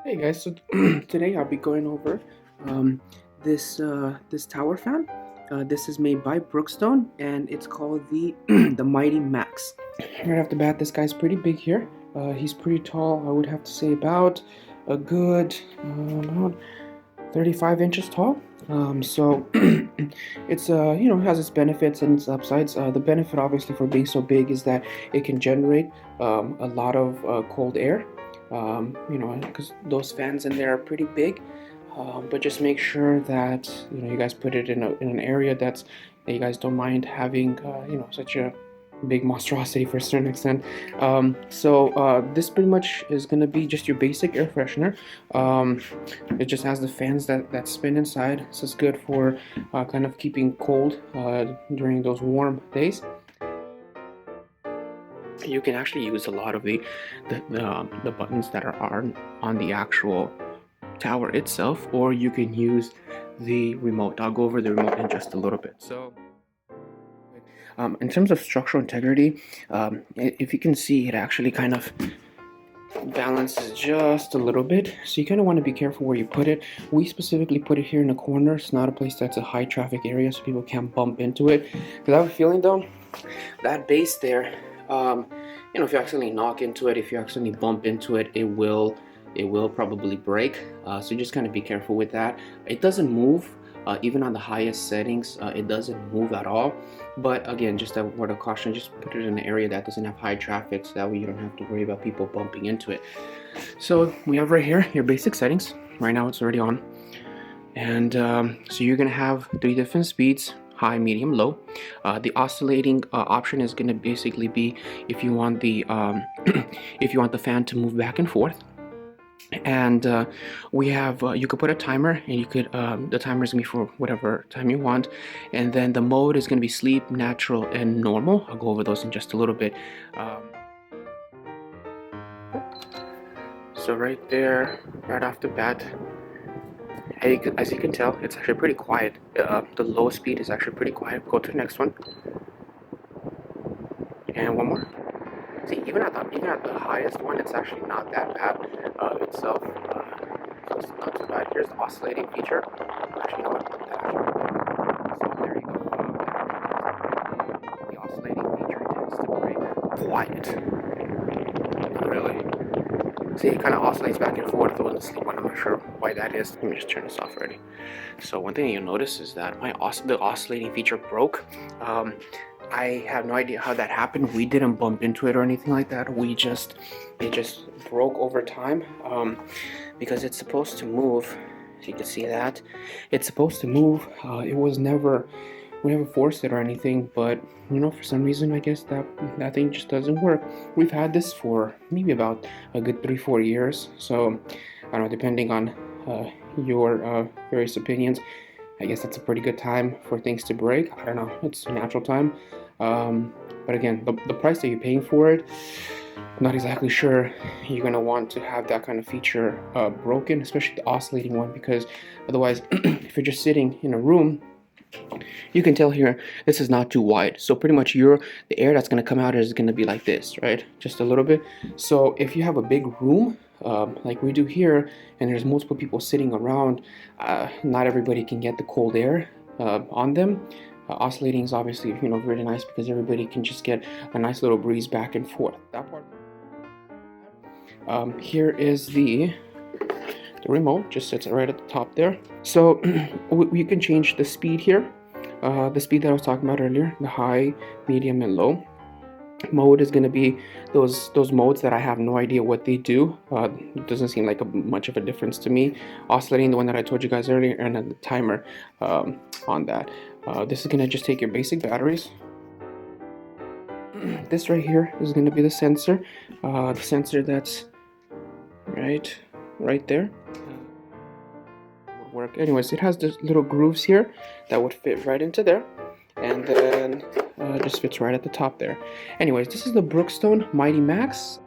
Hey guys, so today I'll be going over um, this tower fan. This is made by Brookstone, and it's called the the Mighty Max. Right off the bat, this guy's pretty big here. He's pretty tall. I would have to say about a good about 35 inches tall. So it's has its benefits and its upsides. The benefit, obviously, for being so big is that it can generate a lot of cold air. Because those fans in there are pretty big. But just make sure that you guys put it in an area that you guys don't mind having such a big monstrosity for a certain extent. This pretty much is gonna be just your basic air freshener. It just has the fans that spin inside, so it's good for kind of keeping cold during those warm days. You can actually use a lot of the buttons that are on the actual tower itself, or you can use the remote. I'll go over the remote in just a little bit. In terms of structural integrity, if you can see, it actually kind of balances just a little bit, so you kind of want to be careful where you put it. We specifically put it here in the corner. It's not a place that's a high traffic area, so people can't bump into it. Because I have a feeling though, that base there, if you accidentally knock into it, if you accidentally bump into it, it will probably break. So just kind of be careful with that. It doesn't move. Even on the highest settings, it doesn't move at all. But again, just a word of caution, just put it in an area that doesn't have high traffic, so that way you don't have to worry about people bumping into it. So we have right here your basic settings. Right now it's already on. And so you're gonna have 3 different speeds: high, medium, low. The oscillating option is gonna basically be if you want the if you want the fan to move back and forth. And we have you could put a timer, and you could the timer is gonna be for whatever time you want, and then the mode is gonna be sleep, natural, and normal. I'll go over those in just a little bit. So right there, right off the bat, as you can tell, it's actually pretty quiet. The low speed is actually pretty quiet. Go to the next one, and one more. See, even at the highest one, it's actually not that bad itself. So it's not too bad. Here's the oscillating feature. Actually, you know what? So there you go. The oscillating feature tends to break quiet. Really. See, it kind of oscillates back and forth when the sleep one. I'm not sure why that is. Let me just turn this off already. So one thing you'll notice is that the oscillating feature broke. I have no idea how that happened. We didn't bump into it or anything like that. It just broke over time because it's supposed to move. So you can see that it's supposed to move. We never forced it or anything, but for some reason, I guess that thing just doesn't work. We've had this for maybe about a good 3-4 years. So I don't know, depending on your various opinions, I guess that's a pretty good time for things to break. I don't know, it's natural time. But again, the price that you're paying for it, I'm not exactly sure you're going to want to have that kind of feature broken, especially the oscillating one, because otherwise, if you're just sitting in a room, you can tell here this is not too wide. So pretty much the air that's going to come out is going to be like this, right? Just a little bit. So if you have a big room, like we do here, and there's multiple people sitting around, not everybody can get the cold air on them. Oscillating is obviously really nice because everybody can just get a nice little breeze back and forth. That part. Here is the remote, just sits right at the top there. So you can change the speed here. The speed that I was talking about earlier, the high, medium, and low. Mode is going to be those modes that I have no idea what they do. It doesn't seem like much of a difference to me. Oscillating, the one that I told you guys earlier, and then the timer on that. This is going to just take your basic batteries. This right here is going to be the sensor that's right there. Would work. Anyways, it has these little grooves here that would fit right into there, and then just fits right at the top there. Anyways, this is the Brookstone Mighty Max.